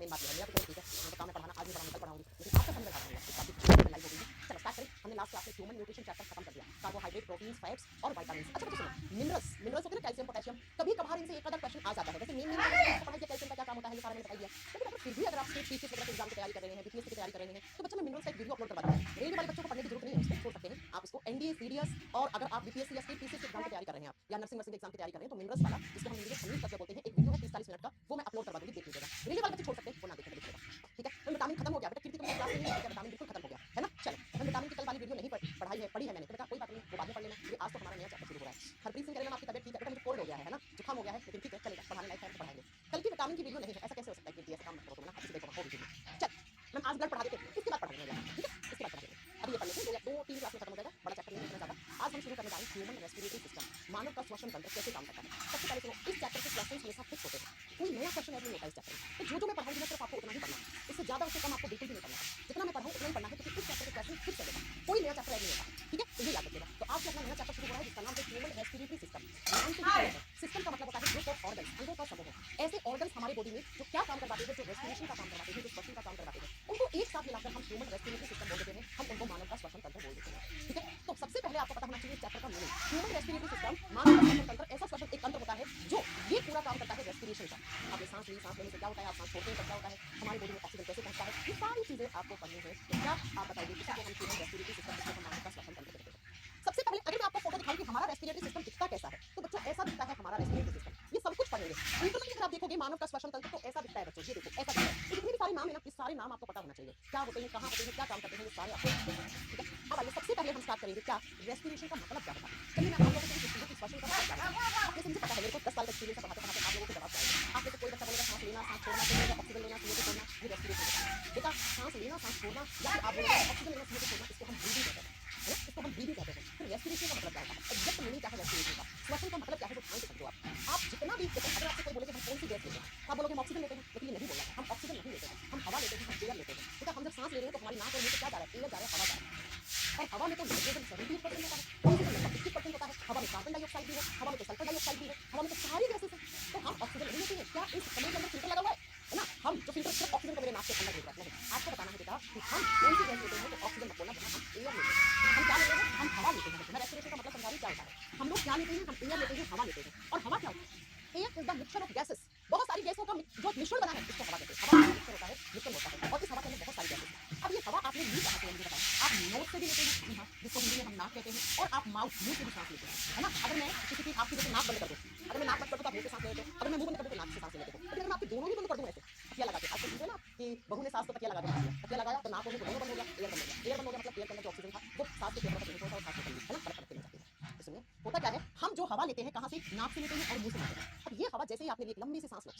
Main बात ये है, मेरा तो ठीक है, मेरा काम है पढ़ाना, आज नहीं पढ़ाऊंगी, कल पढ़ाऊंगी, लेकिन आपका समय बढ़ाना है, इस बात की लाइव होगी। चलो स्टार्ट करें। हमने लास्ट क्लास में ह्यूमन न्यूट्रिशन चैप्टर खत्म कर दिया, कार्बोहाइड्रेट, प्रोटीन्स, फैट्स और विटामिन्स। अच्छा बच्चों सुनो, मिनरल्स होते हैं ना, कैल्शियम, पोटेशियम, कभी कभार इनसे एक आधा क्वेश्चन आ जाता है। वैसे मेन पढ़ाई के कैल्शियम का क्या काम होता है, ये सारा मैंने बता दिया, लेकिन अगर फिर भी अगर आप स्टेट पीसीएस वगैरह के एग्जाम की तैयारी कर रहे हैं, बीपीएससी की तैयारी कर रहे हैं, तो बच्चों मैं मिनरल्स का एक वीडियो अपलोड करवा दूंगा। रेलवे वाले बच्चों को पढ़ने की जरूरत नहीं है, उसको छोड़ सकते हैं आप इसको। एनडीए, सीडीएस और अगर आप बीपीएससी या स्टेट पीसीएस के एग्जाम की तैयारी कर रहे हैं आप, या नर्सिंग वर्सिंग एग्जाम की तैयारी कर रहे हैं, तो मिनरल्स वाला, जिसको हम हिंदी में खनिज तत्व बोलते हैं, एक वीडियो है 30-40 मिनट का, वो मैं अपलोड करवा दूंगी, देख लीजिएगा। रेलवे वाले बच्चे छोड़ सकते हैं, वो ना देखें, देख लेगा। ठीक है, तो विटामिन खत्म हो गया बेटा, कीर्ति को क्लास में नहीं है, विटामिन बिल्कुल खत्म हो गया है ना। चलो, मैं विटामिन की कल वाली वीडियो नहीं पढ़ी है मैंने, तो बेटा कोई बात नहीं, वो बाद में पढ़ लेना, ये आज तो हमारा नया चैप्टर शुरू हो रहा है। हरप्रीत सिंह कह रहे हैं आपकी तबियत ठीक है बेटा, मुझे कोल्ड हो गया है ना, जुकाम हो गया है, लेकिन ठीक है चलेगा, पढ़ाने लायक है तो पढ़ाएंगे। कल की विटामिन की वीडियो नहीं है, ऐसा कैसे हो सकता है कीर्ति, ऐसा काम मत करो तुम ना, अच्छे से देखो होगी वीडियो। चल मैम आज ब्लड पढ़ा देते, इसके बाद पढ़ाएंगे, ठीक है, इसके बाद पढ़ाएंगे। अभी ये पढ़ लेते हैं, 2-3 क्लास में खत्म हो जाएगा, बड़ा चैप्टर नहीं है इतना ज्यादा। आज हम शुरू करने जा रहे हैं ह्यूमन रेस्पिरेटरी सिस्टम, मानव का श्वसन तंत्र कैसे काम करता है। सबसे पहले सुनो, इस चैप्टर के क्वेश्चंस हमेशा फिक्स होते हैं, कोई नया क्वेश्चन ऐड नहीं होता इस चैप्टर में। तो जो मैं पढ़ाऊंगी ना सिर्फ आपको उतना ही पढ़ना है, इससे ज्यादा उससे कम आपको बिल्कुल भी नहीं पढ़ना है। जितना मैं पढ़ाऊं उतना ही पढ़ना है, क्योंकि इस चैप्टर के क्वेश्चन फिक्स है बेटा, कोई नया चैप्टर ऐड नहीं होता, ठीक है, तो ये याद रखिएगा। तो आज से अपना नया चैप्टर शुरू हो रहा है, जिसका नाम है ह्यूमन रेस्पिरेटरी सिस्टम। नाम से ही क्लियर है, सिस्टम का मतलब होता है ग्रुप ऑफ ऑर्गन्स, अंगों का समूह है। ऐसे ऑर्गन्स हमारे बॉडी में जो क्या काम करवाते हैं, जो रेस्पिरेशन का काम करवाते हैं, जो श्वसन का काम करवाते हैं, उनको एक साथ मिलाकर हम ह्यूमन रेस्पिरेटरी सिस्टम बोल देते हैं, हम उनको मानव का श्वसन तंत्र बोल देते हैं। ठीक है, तो सबसे पहले आपको पता होना चाहिए इस चैप्टर का मीनिंग। ह्यूमन रेस्पिरेटरी सिस्टम, मानव का श्वसन तंत्र, ऐसा श्वसन एक तंत्र होता है जो ये पूरा काम करता है रेस्पिरेशन का। आपने सांस ली, सांस लेने से क्या होता है, आप सांस छोड़ते हैं तो क्या होता है, हमारी बॉडी में ऑक्सीजन कैसे पहुंचता है, ये सारी चीजें आपको पढ़नी है। तो क्या आप बताइए, इसी को हम ह्यूमन रेस्पिरेटरी सिस्टम, इसको हम मानव का श्वसन तंत्र कहते हैं। सबसे पहले अगर मैं आपको फोटो दिखाऊं कि हमारा रेस्पिरेटरी सिस्टम दिखता कैसा है, तो बच्चों ऐसा दिखता है हमारा रेस्पिरेटरी सिस्टम। ये सब कुछ पढ़ेंगे इंटरनली, अगर आप देखोगे मानव का श्वसन तंत्र तो ऐसा दिखता है बच्चों, ये देखो ऐसा दिखता है। जितने भी सारे नाम है ना, ये सारे नाम आपको पता होना चाहिए, क्या होते हैं, कहां होते हैं, क्या काम करते हैं, ये सारे आपको ठीक है। अब आइए सबसे पहले हम स्टार्ट करेंगे क्या, रेस्पिरेशन का मतलब क्या होता है। चलिए मैं आप लोगों को पूछूंगा कि श्वसन का मतलब क्या होता है। आप में से मुझे पता है, मेरे को 10 साल का एक्सपीरियंस है पढ़ाते पढ़ाते, आप लोगों को जवाब चाहिए। आप में से कोई बच्चा बोलेगा सांस लेना, सांस छोड़ना, कोई बोलेगा ऑक्सीजन लेना, सीने से छोड़ना, ये रेस्पिरेशन होता है बेटा। सांस लेना, सांस छोड़ना, या फिर आप बोलोगे ऑक्सीजन लेना, सीने से छोड़ना, इसको हम ब्रीदिंग कहते हैं, है ना, इसको हम ब्रीदिंग कहते हैं। फिर रेस्पिरेशन का मतलब क्या होता है, एग्जैक्ट मीनिंग क्या है रेस्पिरेशन का, श्वसन का मतलब क्या है, वो ध्यान से समझो आप जितना भी देखो, अगर आपसे कोई बोले कि हम कौन सी गैस लेते हैं, आप बोलोगे हम ऑक्सीजन लेते हैं, लेकिन ये नहीं बोलना है, हम ऑक्सीजन नहीं लेते हैं, हम हवा लेते हैं, हम एयर लेते हैं। बेटा हम जब सांस ले रहे हैं तो हमारी नाक और मुंह से क्या जा रहा है, एयर जा रहा है, हवा जा रहा है। और हवा में तो नाइट्रोजन 70% होता है, ऑक्सीजन लगभग 50% होता है, हवा में कार्बन डाइऑक्साइड भी है, हवा में तो सल्फर डाइऑक्साइड भी है, हवा में तो सारी गैसेस है। तो हम ऑक्सीजन नहीं लेते हैं, क्या इस कमरे के अंदर फिल्टर लगा हुआ है ना, हम जो फिल्टर सिर्फ ऑक्सीजन को मेरे नाक से अंदर भेज रहा है, नहीं, आपको बताना है बेटा कि हम कौन सी गैस लेते हैं, तो ऑक्सीजन मत बोलना, हम एयर लेते हैं। हम क्या लेते हैं, हम हवा लेते हैं। मैं रेस्पिरेशन का मतलब समझा रही क्या होता है, हम लोग क्या लेते हैं, हम एयर लेते हैं, हवा लेते हैं। और हवा क्या होता है, air is the mixture of gases, बहुत सारी गैसों का जो मिश्रण बना है, इसको हवा कहते हैं। हवा का मिक्सचर होता है, मिश्रण होता है, और इस हवा के अंदर बहुत सारी गैसेस हैं। अब ये हवा आपने ली कहां से, मुझे बताओ। आप नोज से भी लेते हैं, जी हाँ, जिसको हिंदी में हम नाक कहते हैं, और आप माउथ, मुंह से भी सांस लेते हैं, है ना। अगर मैं किसी की आपकी जैसे नाक बंद कर दूं, अगर मैं नाक बंद कर दूं तो आप मुंह से सांस लेते हो, अगर मैं मुंह बंद कर दूं तो नाक से सांस लेते हो। लेकिन अगर मैं आपके दोनों ही बंद कर दूं ऐसे तकिया लगा के, आजकल सुनते हैं ना कि बहू ने सास को तकिया लगा के बिठा दिया, तकिया लगाया तो नाक और मुंह दोनों बंद हो गया, एयर बंद हो गया। एयर बंद हो गया मतलब एयर के अंदर जो ऑक्सीजन था वो सास के फेफड़ों तक नहीं पहुंचा और सास निकल गई, है ना, फर्क फर्क जाती है। तो सुनिए होता क्या है, हम जो हवा लेते हैं कहां से, नाक से लेते हैं और मुंह से लेते हैं। अब ये हवा जैसे ही आपने ली, लंबी सी सांस लो,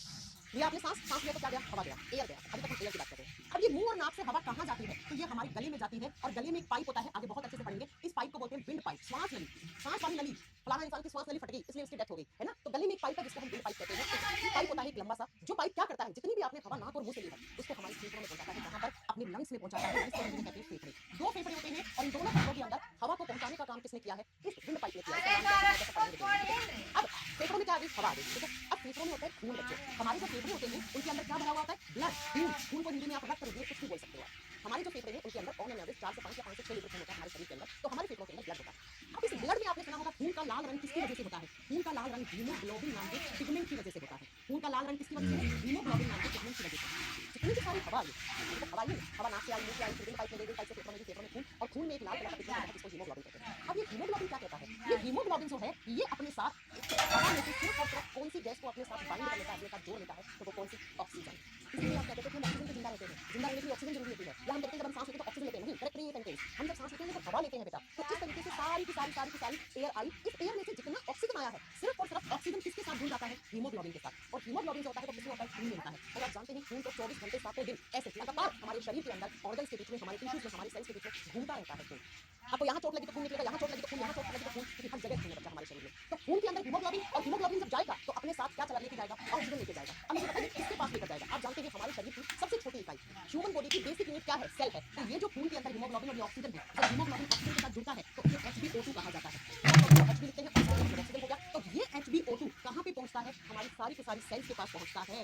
लिया आपने सांस लिया तो क्या गया, हवा गया, एयर गया। अभी तक हम एयर की बात कर रहे हैं। अब ये मुंह और नाक से हवा कहां जाती है, तो ये हमारे गले में जाती है, और गले में एक पाइप होता है, आगे बहुत अच्छे से पढ़ेंगे। इस पाइप को बोलते हैं विंड पाइप, श्वास नली, सांस वाली नली। फलाना इंसान की श्वास नली फट गई इसलिए उसकी डेथ हो गई, है ना, तो गले में एक पाइप है जिसको हम विंड पाइप कहते हैं। पाइप होता है एक लंबा सा, जो पाइप क्या करता है, जितनी भी आपने हवा नाक और मुंह से ली है उसको हमारे फेफड़ों में पहुंचाता है, जहां पर अपने लंग्स में पहुंचाता है। लंग्स को हिंदी में कहते हैं फेफड़े। दो फेफड़े होते हैं और इन दोनों फेफड़ों के अंदर हवा को पहुंचाने का काम किसने किया है, इस विंड पाइप ने किया है। अब फेफड़ों में क्या आ गई, हवा आ गई, ठीक है। अब फेफड़ों में होता है खून बच्चों, हमारे जो फेफड़े होते हैं उनके अंदर क्या भरा हुआ होता है, ब्लड, खून। खून को हिंदी में आप रक्त कुछ भी बोल सकते हो। हमारे जो फेफड़े हैं उनके अंदर ऑन एन एवरेज 4 से 5 या 5 से 6 लीटर खून होता है हमारे शरीर के अंदर, तो हमारे फेफड़ों के अंदर ब्लड होता है। अब इस ब्लड में आपने सुना होगा खून का लाल रंग किसकी वजह से होता है, खून का लाल रंग हीमोग्लोबिन नाम के पिगमेंट की वजह से होता है। खून का लाल रंग किसकी वजह से, हीमोग्लोबिन नाम के पिगमेंट की वजह से। जितनी भी सारी हवा आई, तो हवा ही हवा नाक से आई, मुंह से आई, फिर पाइप में गई, पाइप से फेफड़ों में गई, फेफड़ों में खून, और खून में एक लाल कलर का पिगमेंट होता है जिसको हीमोग्लोबिन कहते हैं। अब ये हीमोग्लोबिन क्या कहता है, ये हीमोग्लोबिन जो है ये अपने साथ हवा में से सिर्फ और सिर्फ कौन सी गैस को अपने साथ बाइंड कर लेता है, अपने साथ जोड़ लेता है, तो वो कौन सी, ऑक्सीजन। इसलिए आप कहते हैं कि हम ऑक्सीजन पे जिंदा रहते हैं, जिंदा रहने के लिए ऑक्सीजन जरूरी होती है। या हम कहते हैं जब हम सांस लेते हैं तो ऑक्सीजन लेते हैं, नहीं, करेक्ट नहीं है सेंटेंस। हम जब सांस लेते हैं तो हवा लेते हैं बेटा। तो इस तरीके से सारी की सारी एयर आई, इस एयर में से जितना ऑक्सीजन आया है सिर्फ और सिर्फ ऑक्सीजन किसके साथ जुड़ जाता है, हीमोग्लोबिन के साथ। और हीमोग्लोबिन जो होता है वो किसमें होता है, खून में होता है। और आप जानते हैं खून तो 24 घंटे सातों दिन ऐसे लगातार हमारे शरीर के अंदर ऑर्गन्स के बीच में, हमारे टिश्यूज में, हमारे सेल्स के बीच में घूमता रहता है खून। आपको यहाँ चोट लगी तो खून निकलेगा, यहाँ चोट लगी तो खून, यहाँ चोट लगी तो खून, क्योंकि हर जगह खून है बच्चा हमारे शरीर में। तो खून के अंदर हीमोग्लोबिन, और हीमोग्लोबिन जब जाएगा तो अपने साथ क्या चला लेके जाएगा, ऑक्सीजन लेके जाएगा। अब मुझे बताइए किसके पास लेकर जाएगा। आप जानते हैं हमारे शरीर की सबसे छोटी इकाई, ह्यूमन बॉडी की बेसिक यूनिट क्या है, सेल है। तो ये जो खून के अंदर हीमोग्लोबिन और ये ऑक्सीजन है, जब हीमोग्लोबिन ऑक्सीजन के साथ जुड़ता है तो ये HbO2 कहा जाता है। HB लिखते हैं, ऑक्सीजन हो गया, तो ये HbO2 कहां पे पहुंचता है, हमारी सारी की सारी सेल्स के पास पहुंचता है।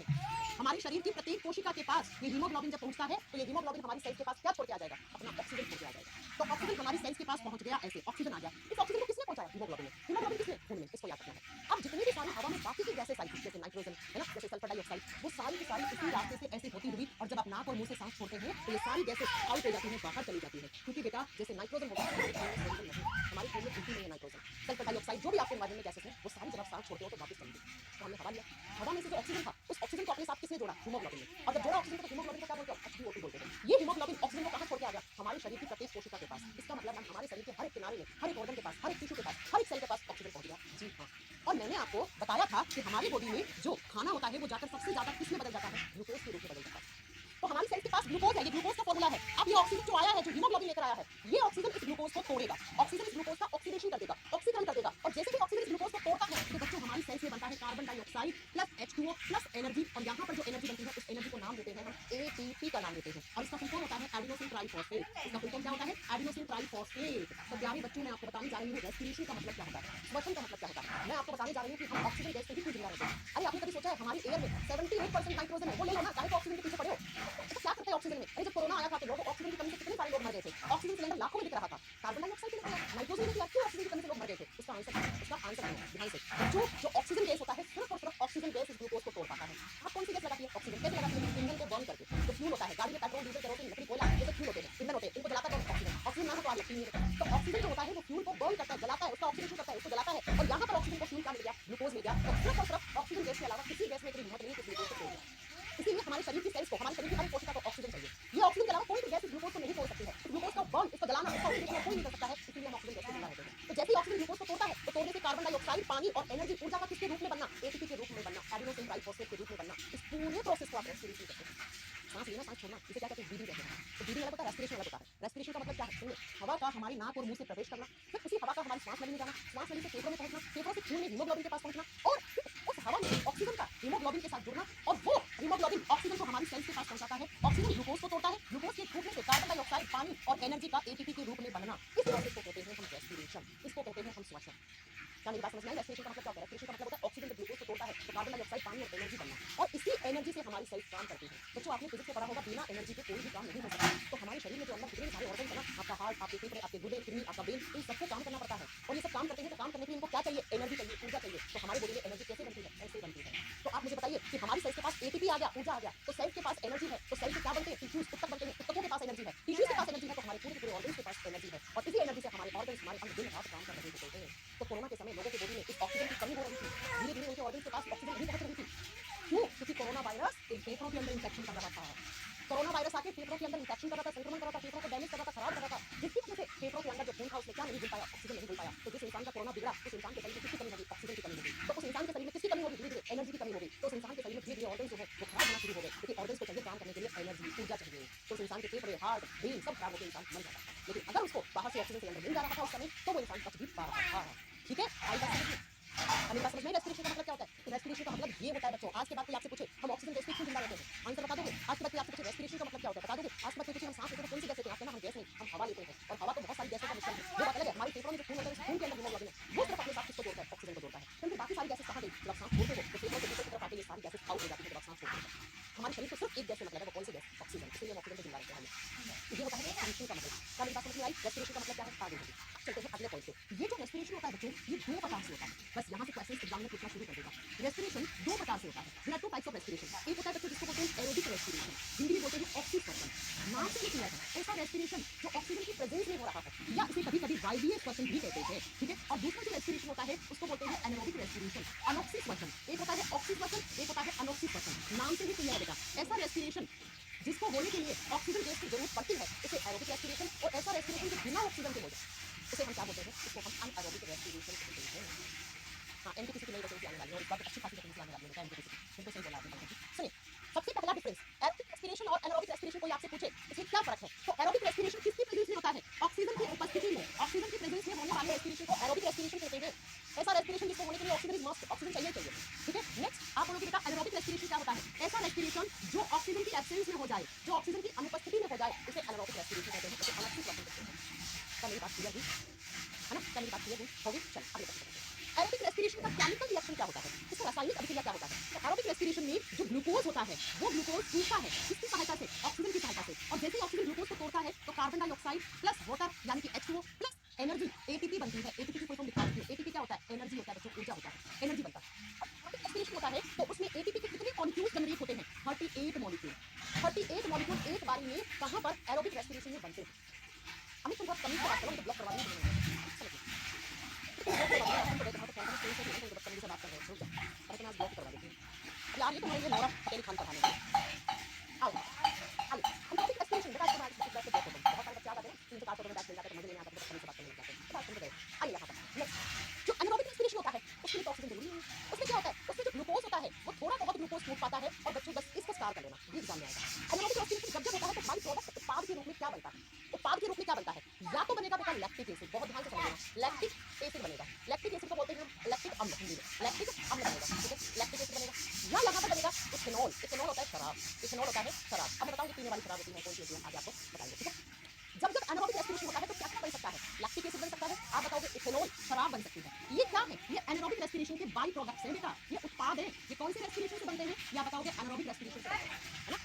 हमारे शरीर की प्रत्येक कोशिका के पास ये हीमोग्लोबिन जब पहुंचता है तो ये हीमोग्लोबिन हमारी सेल्स के पास क्या छोड़ के आ जाएगा? अपना ऑक्सीजन छोड़ के आ जाएगा। तो ऑक्सीजन हमारी सेल्स के पास पहुंच गया, ऐसे ऑक्सीजन आ गया। इस ऑक्सीजन को किसने पहुंचाया? हीमोग्लोबिन ने। हीमोग्लोबिन किसने? खून में। इसको याद रखना है। अब जितनी भी सारी हवा में बाकी की गैसें आई थी, जैसे नाइट्रोजन है ना, जैसे सल्फर डाइऑक्साइड, वो सारी की सारी इसी रास्ते से ऐसे होती हुई, और जब आप नाक और मुंह से सांस छोड़ते हैं तो ये सारी गैसें आउट हो जाती हैं, बाहर चली जाती है। क्योंकि बेटा जैसे नाइट्रोजन होगा हमारे खून में soluble नहीं, हमारे खून में बिल्कुल नहीं है नाइट्रोजन। सल्फर डाइऑक्साइड जो भी आपके एनवायरमेंट में गैसेस हैं, वो सारी जब आप सांस छोड़ते हो तो वापस चली गई। तो हमने हवा लिया, हवा में से जो ऑक्सीजन था, उस ऑक्सीजन को अपने साथ किसने जोड़ा? हीमोग्लोबिन ने। और जब जोड़ा ऑक्सीजन को, तो हीमोग्लोबिन को क्या बोलते हैं? H2O2 बोलते हैं। ये हीमोग्लोबिन ऑक्सीजन को कहां छोड़ के आ गया? हमारे शरीर की प्रत्येक कोशिका के पास। इसका मतलब हम हमारे शरीर के हर एक किनारे में, हर एक ऑर्गन के पास, हर एक टिश्यू के पास, हर एक सेल के पास ऑक्सीजन पहुंच गया। जी हाँ। और मैंने आपको बताया था कि हमारी बॉडी में जो खाना होता है वो जाकर सबसे ज्यादा किसमें बदल जाता है? ग्लूकोज के रूप में बदल जाता है। तो हमारी सेल्स के पास ग्लूकोज है, ये ग्लूकोज का फॉर्मूला है। अब ये ऑक्सीजन जो आया है, जो हीमोग्लोबिन लेकर आया है, ये ऑक्सीजन इस ग्लूकोज को तोड़ेगा। ऑक्सीजन इस ग्लूकोज का ऑक्सीडेशन कर देगा, ऑक्सीकरण कर देगा। और जैसे ही ऑक्सीजन इस ग्लूकोज को तोड़ता है तो बच्चों हमारी सेल्स में बनता है carbon dioxide plus H2O plus energy. और यहाँ पर जो एनर्जी बनती है, उस एनर्जी को नाम देते हैं हम ATP का नाम देते हैं। और इसका फुल फॉर्म होता है एडिनोसिन ट्राइफॉस्फेट। इसका फुल फॉर्म क्या होता है? Adenosine triphosphate. तो प्यारे बच्चों, मैं आपको बताने जा रही हूँ रेस्पिरेशन का मतलब क्या होता है, श्वसन का मतलब क्या होता है। मैं आपको बताने जा रही हूँ कि हम ऑक्सीजन गैस से ही क्यों जिंदा रहते हैं। अरे आपने कभी सोचा है हमारी एयर में 78% नाइट्रोजन है? वो ले लो ना, चाहे तो ऑक्सीजन के पीछे पड़े हो। तो क्या करते हैं ऑक्सीजन में? अरे जब कोरोना आया था तो लोगों को ऑक्सीजन की कमी से कितने सारे लोग मर गए थे। ऑक्सीजन सिलेंडर लाखों में दिख रहा था, कार्बन डाइऑक्साइड नहीं था, नाइट्रोजन नहीं था, क्यों ऑक्सीजन की कमी से लोग मर गए थे? उसका आंसर है, उसका आंसर है, ध्यान से। बच्चों, जो ऑक्सीजन गैस होता है, सिर्फ और सिर्फ ऑक्सीजन गैस इस ग्लूकोज को तोड़ पाता है। आप कौन सी गैस लगाती है? ऑक्सीजन। कैसे लगाती है? ईंधन को बर्न करके। जो फ्यूल होता है, गाड़ी में पेट्रोल, डीजल, केरोसिन, लकड़ी, कोयला, ये सब फ्यूल होते हैं, ईंधन होते हैं। इनको जलाता कौन? ऑक्सीजन। ऑक्सीजन ना हो तो आग लगती नहीं है। तो ऑक्सीजन जो होता है वो फ्यूल को बर्न करता है, जलाता है, उसका ऑक्सीडेशन करता है, उसको जलाता है। और यहाँ पर ऑक्सीजन को फ्यूल क्या मिल गया? ग्लूकोज मिल गया। तो सिर्फ और सिर्फ ऑक्सीजन गैस के अलावा किसी गैस में इतनी हिम्मत नहीं है कि ग्लूकोज को तोड़ दे। इसीलिए हमारे शरीर की सेल्स को, हमारे शरीर की हर एक कोशिका को ऑक्सीजन चाहिए। ये ऑक्सीजन के अलावा कोई भी गैस इस ग्लूकोज को नहीं तोड़ सकती है। इस ग्लूकोज का बर्न, इसको जलाना, इसका ऑक्सीडेशन कोई नहीं कर सकता है। इसीलिए हम ऑक्सीजन गैस से जिंदा रहते हैं। तो जैसे ही ऑक्सीजन ग्लूकोज को तोड़ता है तो तोड़ने से कार्बन डाइऑक्साइड, पानी और एनर्जी, ऊर्जा का किसके रूप में बनना? एटीपी के रूप में बनना, एडिनोसिन ट्राइफॉस्फेट के रूप में बनना। इस पूरे प्रोसेस को आप रेस्पिरेशन कहते हैं। सांस लेना, सांस छोड़ना, इसे क्या कहते हैं? ब्रीदिंग कहते हैं। तो ब्रीदिंग अलग होता है, रेस्पिरेशन अलग होता है। रेस्पिरेशन का मतलब क्या है? सुनिए, हवा का हमारी नाक और मुंह से प्रवेश करना, फिर उसी हवा का हमारी सांस नली में जाना, सांस नली से फेफड़ों में पहुंचना, फेफड़ों से खून में हीमोग्लोबिन के पास पहुंचना, और फिर उस हवा में ऑक्सीजन का हीमोग्लोबिन के साथ जुड़ना, और वो हीमोग्लोबिन ऑक्सीजन को हमारी सेल्स के पास पहुंचाता है। ऑक्सीजन ग्लूकोज को तोड़ता है, ग्लूकोज के टूटने से कार्बन डाइऑक्साइड, पानी और एनर्जी का एटीपी के रूप में बनना। इस प्रोसेस को कहते हैं हम रेस्पिरेशन, इसको कहते हैं हम श्वसन। क्या मेरी बात समझ में आई? रेस्पिरेशन का मतलब क्या होता है? रेस्पिरेशन का मतलब होता है ऑक्सीजन जब ग्लूकोज को तोड़ता है तो कार्बन डाइऑक्साइड, पानी और एनर्जी बनना, और इसी एनर्जी से हमारी सेल्स काम करती हैं। बच्चों, आपने फिजिक्स में पढ़ा होगा, बिना एनर्जी के कोई भी काम नहीं हो सकता। तो हमारे शरीर में जो अंदर जितने सारे ऑर्गन है ना, आपका हार्ट, आपके फेफड़े, आपके गुर्दे, किडनी, आपका ब्रेन, इन सबको काम करना पड़ता है। और ये सब काम करते हैं तो काम करने के लिए इनको क्या चाहिए? एनर्जी चाहिए, ऊर्जा चाहिए। तो हमारे बॉडी में एनर्जी कैसे बनती है? ऐसे बनती है। तो आप मुझे बताइए कि हमारी सेल्स के पास एटीपी आ गया, ऊर्जा आ गया, तो सेल्स के पास एनर्जी है, तो सेल्स से क्या बनते हैं? टिश्यूज, ऊतक बनते हैं, ऊतकों के पास एनर्जी है, टिश्यूज के पास एनर्जी है, तो हमारे पूरे के पूरे ऑर्गन्स के पास एनर्जी है। और इसी एनर्जी से हमारे ऑर्गन्स, हमारे अंग दिन रात काम कर रहे होते हैं। तो कोरोना के समय लोगों की बॉडी में इस ऑक्सीजन की कमी हो रही थी, धीरे धीरे उनके ऑर्गन्स के पास ऑक्सीजन नहीं पहुंच रही थी। क्यों? क्योंकि कोरोना वायरस इन फेफड़ों के अंदर इंफेक्शन कर रहा था। कोरोना वायरस आके फेफड़ों के अंदर इंफेक्शन कर रहा था, संक्रमण कर रहा था, फेफड़ों को डैमेज कर रहा था, खराब कर रहा था, जिसकी वजह से फेफड़ों के अंदर जो खून था उसमें क्या नहीं घुल पाया? ऑक्सीजन नहीं घुल पाया। तो जिस इंसान का कोरोना बिगड़ा, उस इंसान के शरीर में किसकी कमी होगी? ऑक्सीजन की कमी होगी। तो उस इंसान के शरीर में किसकी कमी होगी? धीरे धीरे एनर्जी की कमी होगी। तो उस इंसान के शरीर में धीरे धीरे ऑर्गन जो है वो खराब होना शुरू हो गए, क्योंकि ऑर्गन्स को चाहिए काम करने के लिए एनर्जी, ऊर्जा चाहिए। तो उस इंसान के फेफड़े, हार्ट, ब्रेन सब खराब होकर इंसान मर जाता था। लेकिन अगर उसको बाहर से ऑक्सीजन सिलेंडर मिल जा रहा था उस समय, तो वो इंसान बच भी पा रहा था। ठीक है, आई बात समझ में? मेरी बात समझ में? रेस्पिरेशन का मतलब क्या होता है? तो रेस्पिरेशन का मतलब ये होता है बच्चों, आज के बाद कोई आपसे पूछे हम ऑक्सीजन गैस से क्यों जिंदा रहते हैं, आंसर बता दोगे? आज के बाद कोई आपसे पूछे रेस्पिरेशन का मतलब क्या होता है, बता दोगे? आज के बाद कोई पूछे हम सांस लेते हैं तो कौन सी गैस लेते हैं, आप कहना हम गैस नहीं, हम हवा लेते हैं। और हवा तो बहुत सारी गैसों का मिश्रण है। वो बात अलग है, हमारे फेफड़ों में जो खून होता है, उस खून के अंदर हीमोग्लोबिन है, वो सिर्फ अपने साथ किसको जोड़ता है? ऑक्सीजन को जोड़ता है। फिर बाकी सारी गैसेस कहाँ गई? जब आप सांस छोड़ते हो तो फेफड़ों से दूसरी तरफ आके ये सारी गैसेस आउट हो जाती है जब आप सांस छोड़ते हो। हमारे शरीर को सिर्फ एक गैस से मतलब है, वो कौन सी गैस? ऑक्सीजन। इसलिए हम ऑक्सीजन से जिंदा रहते हैं। ये होता है रेस्पिरेशन का मतलब। क्या मेरी बात समझ में आई? रेस्पिरेशन का मतलब क्या है? आगे बढ़िए, चलते हैं अगले पॉइंट पे। ये जो रेस्पिरेशन होता है बच्चों, ये दो प्रकार से होता है। बस यहाँ से क्वेश्चन एग्जाम में पूछना शुरू कर देगा। रेस्पिरेशन दो प्रकार से होता है। There are two types of respiration. एक होता है बच्चों जिसको बोलते हैं एरोबिक रेस्पिरेशन, हिंदी में बोलते हैं ऑक्सीश्वसन। नाम से ही क्लियर है, ऐसा रेस्पिरेशन जो ऑक्सीजन की प्रेजेंस में हो रहा है, या इसे कभी कभी वायवीय श्वसन भी कहते हैं। ठीक है, और दूसरा जो रेस्पिरेशन होता है उसको बोलते हैं एनारोबिक रेस्पिरेशन, अनोक्सी श्वसन। एक होता है ऑक्सी श्वसन, एक होता है अनोक्सी श्वसन। नाम से ही क्लियर है बेटा, ऐसा रेस्पिरेशन जिसको होने के लिए ऑक्सीजन गैस की जरूरत पड़ती है उसे एरोबिक रेस्पिरेशन, और ऐसा रेस्पिरेशन जो बिना ऑक्सीजन के हो जाए उसे हम क्या बोलते हैं? उसको हम अनएरोबिक रेस्पिरेशन कहते हैं। हाँ, एनटीपीसी की नई वैकेंसी आने वाली है और इस बार अच्छी खासी वैकेंसी आने वाली है एनटीपीसी। बिल्कुल सही बोला आपने। सुनिए, सबसे पहला डिफरेंस, एरोबिक रेस्पिरेशन और एनारोबिक रेस्पिरेशन कोई आपसे पूछे इसमें क्या फर्क है, तो एरोबिक रेस्पिरेशन किसकी प्रेजेंस में होता है? ऑक्सीजन की उपस्थिति में, ऑक्सीजन की प्रेजेंस में होने वाले रेस्पिरेशन को एरोबिक रेस्पिरेशन कहते हैं। ऐसा रेस्पिरेशन जिसको होने के लिए ऑक्सीजन इज मस्ट, ऑक्सीजन चाहिए। ठीक है, नेक्स्ट आप बोलोगे बेटा एनारोबिक रेस्पिरेशन क्या होता है? ऐसा रेस्पिरेशन जो ऑक्सीजन की एब्सेंस में हो जाए, जो ऑक्सीजन की अनुपस्थिति में हो जाए, उसे एनारोबिक रेस्पिरेशन कहते हैं। उसे अनोक्सी श्वसन कहते हैं। क्या मेरी बात क्लियर हुई है ना? क्या मेरी बात क्लियर हुई होगी? चल आगे बढ़ते हैं। एरोबिक रेस्पिरेशन का केमिकल रिएक्शन क्या होता है? तो रासायनिक अभिक्रिया क्या होता है? तो एरोबिक रेस्पिरेशन में जो ग्लूकोज होता है वो ग्लूकोज टूटता है किसकी सहायता से? ऑक्सीजन की सहायता से। और जैसे ही ऑक्सीजन ग्लूकोज को तोड़ता है तो कार्बन डाइऑक्साइड प्लस वाटर यानी कि H2O प्लस एनर्जी एटीपी बनती है। एटीपी की फुल फॉर्म लिखा है, एटीपी क्या होता है? एनर्जी होता है बच्चों, ऊर्जा होता है, एनर्जी बनता है। एरोबिक रेस्पिरेशन होता है तो उसमें एटीपी के कितने मॉलिक्यूल्स जनरेट होते हैं? 38 मॉलिक्यूल। 38 मॉलिक्यूल एक बारी में कहां पर? एरोबिक रेस्पिरेशन में बनते हैं। अमित तुम बहुत कमी से बात करो, मुझे ब्लॉक करवा दी समझ बदतमीजी से बात कर रहे हो, रुक जाओ, अरे तुम्हें आज ब्लॉक करवा देती हूँ यार। ये तुम्हारे लिए नौरा पटेल खान पढ़ाने आओ आइए हम टॉपिक रेस्पिरेशन बेटा। तुम्हारे इस बैठ के ब्लॉक होते हैं, बहुत सारे बच्चे आ जाते हैं 300-400 में बैठ मिल जाते हैं तो मजे नहीं आता, बदतमीजी से बात करने लग जाते हैं। तो बात समझ गए? आइए यहाँ पर नेक्स्ट जो एनारोबिक रेस्पिरेशन होता है उसके लिए ऑक्सीजन जरूरी नहीं है। उसमें क्या होता है? उसमें जो ग्लूकोज होता है वो थोड़ा बहुत ग्लूकोज टूट पाता है और बच्चों बस इसका स्टार कर लेना, ये एग्जाम में आएगा। एनारोबिक रेस्पिरेशन जब होता है तो बाई प्रोडक्ट उत्पाद के रूप में क्या बनता है? उत्पाद के रूप में क्या बनता है? या तो बनेगा बेटा लैक्टिक एसिड, बहुत ध्यान से समझना, लैक्टिक एसिड बनेगा। लैक्टिक एसिड को बोलते हैं हम लैक्टिक अम्ल, हिंदी में लैक्टिक अम्ल बनेगा, ठीक है? लैक्टिक एसिड बनेगा या यहाँ पर बनेगा इथेनॉल। इथेनॉल होता है शराब, इथेनॉल होता है शराब। अब मैं बताऊंगी पीने वाली शराब होती है कौन सी होती है, आगे आपको बताएंगे, ठीक है? जब जब एनारोबिक रेस्पिरेशन होता है तो क्या क्या बन सकता है? लैक्टिक एसिड बन सकता है, आप बताओगे इथेनॉल, शराब बन सकती है। ये क्या है? ये एनारोबिक रेस्पिरेशन के बाई प्रोडक्ट्स हैं बेटा, ये उत्पाद हैं। ये कौन से रेस्पिरेशन से बनते हैं? या बताओगे एनारोबिक रेस्पिरेशन से बनते हैं, है ना?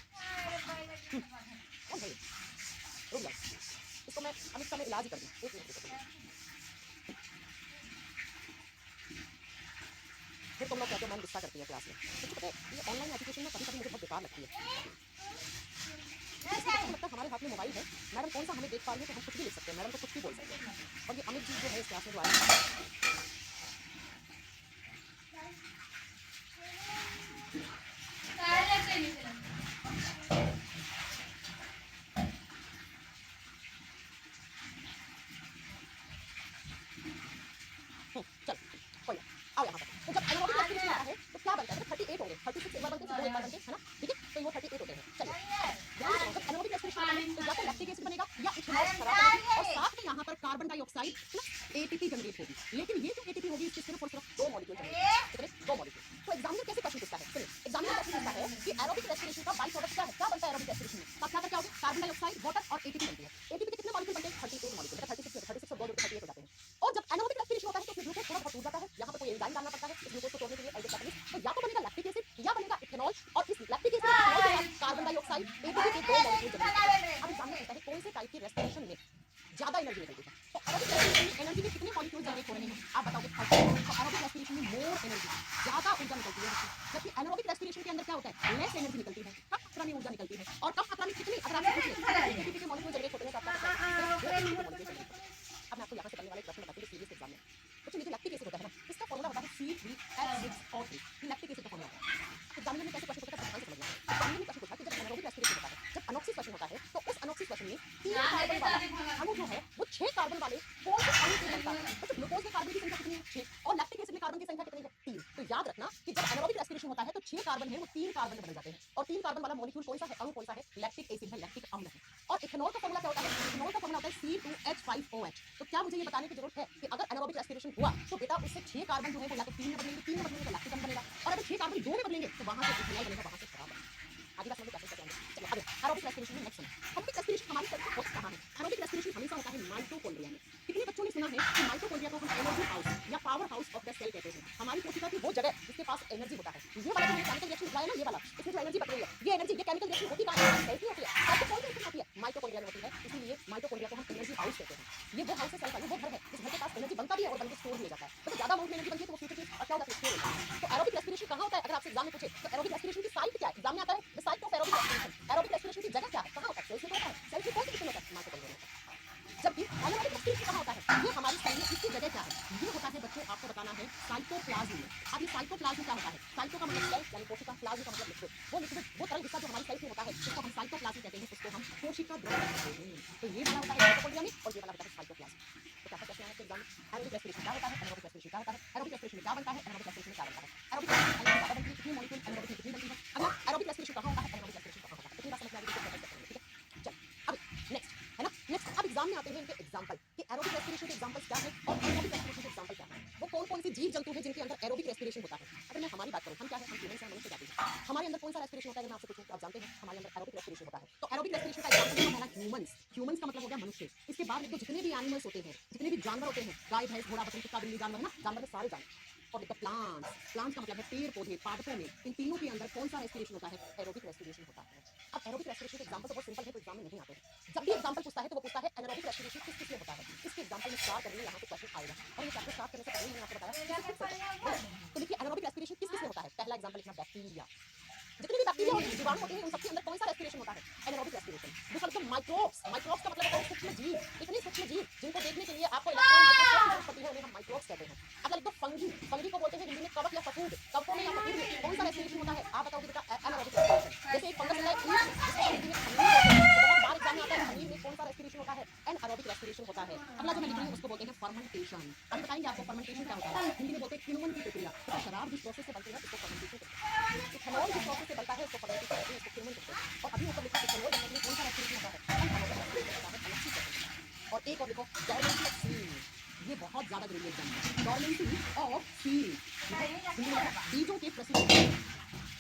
कौन है ये? रुक जाओ, इसको मैं अमित का मैं इलाज ही कर दूं, एक मिनट रुको। फिर तुम लोग कहते हो मैम गुस्सा करती है क्लास में। मुझे पता है ये ऑनलाइन एजुकेशन में कभी कभी मुझे बहुत बेकार लगती है। मुझे लगता है हमारे हाथ में मोबाइल है, मैडम कौन सा हमें देख पा रही है तो हम कुछ भी लिख सकते हैं, मैडम तो कुछ भी बोल सकते हैं। और ये अमित जी जो है इस क्लास में जो आए चल कोई आओ यहाँ पर। तो जब एनारोबिक रेस्पिरेशन होता है तो क्या बनता है? 38 होंगे, 36 एक बार बनते हैं, 2 एक बार बनते हैं, है ना? ठीक है, तो वो 38 होते हैं। चलिए ध्यान से, जब एनारोबिक रेस्पिरेशन होता है तो या तो लैक्टिक एसिड बनेगा या इथेनॉल शराब बनेगी और साथ में यहाँ पर carbon dioxide plus ATP generate होगी। लेकिन ये जो एटीपी होगी इसके सिर्फ और सिर्फ 2 मॉलिक्यूल जनरेट होंगे, कितने? 2 मॉलिक्यूल। तो एग्जामिनर कैसे क्वेश्चन पूछता है? सुनिए, एग्जामिनर क्वेश्चन पूछता है कि एरोबिक रेस्पिरेशन का बाई प्रोडक्ट क्या है? क्या बनता है एरोबिक रेस्पिरेशन में? तब क्या क्या होगी? कार्बन डाइऑक्साइड, वाटर और एटीपी बनती है। एटीपी के कितने मॉलिक्यूल बनते हैं? 38 मॉलिक्यूल, 36 और 2 38 हो जाते हैं। और जब एनारोबिक रेस्पिरेशन होता है तो उसमें ग्लूकोज थोड़ा बहुत टूट जाता है, यहाँ पर कोई एंजाइम डालना पड़ता है इस ग्लूकोज को तोड़ने के लिए, तो या तो बनेगा लैक्टिक एसिड या बनेगा इथेनॉल और इस लैक्टिक एसिड और इथेनॉल के साथ कार्बन डाइऑक्साइड एटीपी के 2 मॉलिक्यूल जनरेट होते हैं। अब एग्जामिनर कहता है कौन से टाइप की रेस्पिरेशन में ज्यादा एनर्जी निकलती है? तो एरोबिक रेस्पिरेशन में एनर्जी के कितने मॉलिक्यूल जनरेट हो रहे हैं आप बताओगे? 30। तो एरोबिक रेस्पिरेशन में मोर एनर्जी, ज्यादा ऊर्जा निकलती है, जबकि एनारोबिक रेस्पिरेशन के अंदर क्या होता है? लेस एनर्जी निकलती है, कम मात्रा में ऊर्जा निकलती है। और कम मात्रा में कितनी? अगर आपसे पूछे एटीपी के मॉलिक्यूल जनरेट होते हैं तो आप क्या बताओगे? अब मैं आपको यहाँ से करने वाले प्रश्न बताती हूँ सीरीज एग्जाम में। बच्चों ये जो लैक्टिक एसिड होता है ना, इसका फॉर्मूला होता है C3H6O3। ये लैक्टिक एसिड का फॉर्मूला होता है। एग्जामिनर ने कैसे क्वेश्चन पूछा ध्यान से समझना है। एग्जामिनर ने क्वेश्चन पूछा कि जब एनारोबिक रेस्पिरेशन होता है, जब अनॉक्सिस क्वेश्चन होता है तो उस अनॉक्सिस क्वेश्चन में 3 कार्बन वाला अणु जो है वो 6 कार्बन वाले कौन से अणु से बनता है? तो ग्लूकोज में कार्बन की संख्या कितनी है? 6 और लैक्टिक एसिड में कार्बन की संख्या कितनी है? 3। तो याद रखना कि जब एनारोबिक रेस्पिरेशन होता है तो 6 कार्बन है वो 3 कार्बन में बदल जाते हैं। और 3 कार्बन वाला मॉलिक्यूल कौन सा है? अणु कौन सा है? लैक्टिक एसिड है, लैक्टिक अम्ल है। और इथेनॉल का फॉर्मूला क्या होता है? इथेनॉल का फॉर्मूला होता है C2H5OH। तो क्या मुझे ये बताने की जरूरत है कि अगर एनारोबिक रेस्पिरेशन हुआ तो बेटा उससे 6 कार्बन जो है वो या तो 3 में बदलेंगे, 3 में बदलेंगे तो लैक्टिक अम्ल बनेगा, और अगर 6 कार्बन 2 में बदलेंगे तो वहां से इथेनॉल बनेगा, वहां से शराब बनेगा। आगे बात समझ कैसे कैसे आएंगे। चलो आगे एरोबिक रेस्पिरेशन में नेक्स्ट सुनो। एरोबिक रेस्पिरेशन हमारी सेल में होता कहां है? एरोबिक रेस्पिरेशन हमेशा होता है माइटोकॉन्ड्रिया में। कितने बच्चों ने सुना है कि माइटोकॉन्ड्रिया को हम एनर्जी हाउस या power house of the cell कहते हैं? हमारी कोशिका की वो जगह जिसके पास एनर्जी होता है। ये वाला जो केमिकल रिएक्शन दिखाया ना, ये वाला, इसमें जो एनर्जी बच रही है, ये एनर्जी, ये केमिकल रिएक्शन होती कहां है? सेल में होती है। सेल में कौन सी रिएक्शन होती है? माइटोकॉन्ड्रिया में होती है। इसीलिए माइटोकॉन्ड्रिया को हम एनर्जी हाउस कहते हैं। ये वो हाउस है सेल का, ये वो घर है जिस घर के पास एनर्जी बनता भी है और बन के स्टोर भी हो जाता है। तो ज्यादा अमाउंट में एनर्जी बनती है तो वो फ्यूचर में क्या होता है? स्टोर होता है। तो एरोबिक रेस्पिरेशन कहां होता है? अगर आपसे एग्जाम में पूछे तो एरोबिक रेस्पिरेशन की साइट क्या है? एग्जाम में आता है the site of aerobic respiration. Aerobic respiration की जगह क्या है? कहां होता है? सेल्स में होता है। सेल्स में कौन सी किस्म होता है? माइटोकॉन्ड्रिया में होता है। जबकि एनारोबिक रेस्पिरेशन कहां होता है? ये हमारी सेल में, इसकी जगह क्या है? ये होता है बच्चों, आपको बताना है साइटोप्लाज्म में। अब ये साइटोप्लाज्म क्या होता है? साइटो का मतलब सेल यानी कोशिका, प्लाज्म का मतलब लिक्विड। वो लिक्विड, वो तरल हिस्सा जो हमारी सेल में होता है उसको हम साइटोप्लाज्म कहते हैं, उसको हम कोशिका द्रव्य कहते हैं। तो ये वाला होता है माइटोकॉन्ड्रिया में और ये वाला होता है साइटोप्लाज्म। तो क्या कैसे आया एग्जाम में? एरोबिक रेस्पिरेशन क्या होता है? एनारोबिक रेस्पिरेशन क्या होता है? एरोबिक रेस्पिरेशन में क्या बनता है? एनारोबिक रेस्पिरेशन में क्या बनता है? एरोबिक रेस्पिरेशन में ज्यादा बनती है, कितनी मॉलिक्यूल एनारोबिक में कितनी बनती है? अगला एरोबिक रेस्पिरेशन कहां होता है? एनारोबिक रेस्पिरेशन कहां होता है? इतनी बात समझ में आ गई तो फिर करेंगे, ठीक है? चल अब नेक्स्ट है ना, नेक्स्ट अब एग्जाम में आते हैं इनके एग्जांपल कि एरोबिक रेस्पिरेशन के एग्जांपल्स क्या है और एनारोबिक रेस्पिरेशन के एग्जांपल क्या है। वो कौन कौन से जीव जंतु हैं जिनके अंदर एरोबिक रेस्पिरेशन होता है? अगर मैं हमारी बात करूं, हम क्या है? हम ह्यूमन से, मनुष्य जाति हैं। हमारे अंदर कौन सा रेस्पिरेशन होता है? अगर मैं आपसे पूछूं तो आप जानते हैं हमारे अंदर एरोबिक रेस्पिरेशन होता है। तो एरोबिक रेस्पिरेशन का एग्जांपल है पहला ह्यूमंस। ह्यूमंस का मतलब हो गया मनुष्य। इसके बाद देखो जितने भी एनिमल्स होते हैं, जितने भी जानवर होते हैं, गाय भैंस घोड़ा बकरी कुत्ता बिल्ली जानवर है ना, जानवर में सारे जानवर। और विद द प्लांट्स, प्लांट्स का मतलब है पेड़ पौधे, पादपों में, इन तीनों के अंदर कौन सा रेस्पिरेशन होता है? एरोबिक रेस्पिरेशन होता है। अब एरोबिक रेस्पिरेशन के एग्जांपल तो बहुत सिंपल है, तो एग्जाम में नहीं आते हैं। जब भी एग्जांपल पूछता है तो वो पूछता है एनारोबिक रेस्पिरेशन किस किस में होता है। इसके एग्जांपल में स्टार्ट करेंगे, यहाँ से क्वेश्चन आएगा। और ये चैप्टर स्टार्ट करने से पहले मैंने आपको बताया कैसे खुद से तो देखिए एनारोबिक रेस्पिरेशन किस किस में होता है। पहला एग्जांपल लिखना बैक्टीरिया, जितने भी बैक्टीरिया होते हैं, जीवाणु होते हैं, उन सबके अंदर कौन सा रेस्पिरेशन होता है? Anaerobic respiration. दूसरा मतलब माइक्रोब्स, माइक्रोब्स का मतलब होता है सूक्ष्म जीव, इतने सूक्ष्म जीव जिनको देखने के लिए आपको इलेक्ट्रॉन माइक्रोस्कोप की जरूरत पड़ती है, उन्हें हम माइक्रोब्स कहते हैं। अगर लिख दो फंगी, फंगी को बोलते हैं हिंदी में कवक या फफूंद, कवकों में या फफूंद में कौन सा रेस्पिरेशन होता है? आप बताओगे बेटा एनारोबिक रेस्पिरेशन। जैसे एक फंगस होता है ईस्ट, जिसको हम हिंदी में खमीर बोलते हैं, तो बहुत बार एग्जाम में आता है खमीर में कौन सा रेस्पिरेशन होता है? एनारोबिक रेस्पिरेशन होता है। अगला जो मैं लिख रही हूँ उसको बोलते हैं फर्मेंटेशन। अभी बताएंगे आपको फर्मेंटेशन क्या होता है। हिंदी में बोलते हैं किण्वन की प्रक्रिया। तो शराब जिस प्रोसेस से बनती है उसको फर्मेंटेशन कहते हैं। इथेनॉल जिस प्रोसेस से बनता है उसको फर्मेंटेशन कहते हैं, उसको किण्वन कहते हैं। और अभी ऊपर लिखा इथेनॉल बनने के लिए कौन सा रेस्पिरेशन होता है? एनारोबिक रेस्पिरेशन होता है, अलग से कहते हैं। और एक और लिखो डोरमेंसी ऑफ सीड, ये बहुत ज्यादा जरूरी एग्जाम है। डोरमेंसी ऑफ सीड, बीजों के प्रसूति,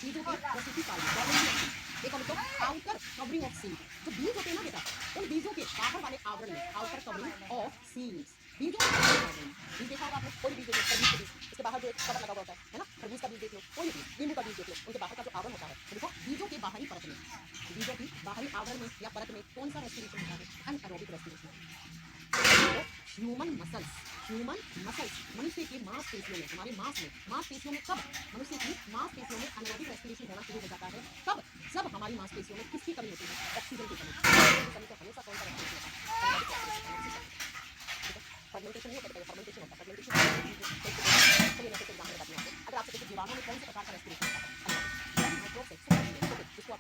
बीजों के प्रसूति काल में डोरमेंसी ऑफ सीड। एक और लिखो आउटर कवरिंग ऑफ सीड, जो बीज होते हैं ना बेटा, उन बीजों के बाहर वाले आवरण में आउटर कवरिंग ऑफ सीड्स, बीजों के बाहर आवरण। बीज देखा होगा आपने, कोई भी बीज देख लो, तरबूज के बीज, इसके बाहर जो एक कवर लगा हुआ होता है ना, तरबूज का बीज देख लो, कोई भी बीज, नींबू का बीज देख लो, उनके बाहर का जो आवरण होता है, तो देखो बीजों के बाहरी परत में, बीजों की बाहरी आवरण में या परत में कौन सा रेस्पिरेशन होता है? Anaerobic respiration. Human muscles, human muscles, मनुष्य की मांसपेशियों में, हमारे मांसपेशियों में कब, मनुष्य की मांसपेशियों में एनारोबिक रेस्पिरेशन होना शुरू हो जाता है? कब? जब हमारी मांसपेशियों में किसकी कमी होती है? ऑक्सीजन की कमी। ऑक्सीजन की कमी से हमेशा कौन सा रेस्पिरेशन होता है? Anaerobic respiration. ठीक है, फर्मेंटेशन नहीं होता है, फर्मेंटेशन होता है, फर्मेंटेशन चलिए मैं एग्जांपल बताती हूँ आपको। अगर आपसे पूछे जीवाणु में कौन से प्रकार का रेस्पिरेशन होता है? माइक्रोब्स है, जिसको आप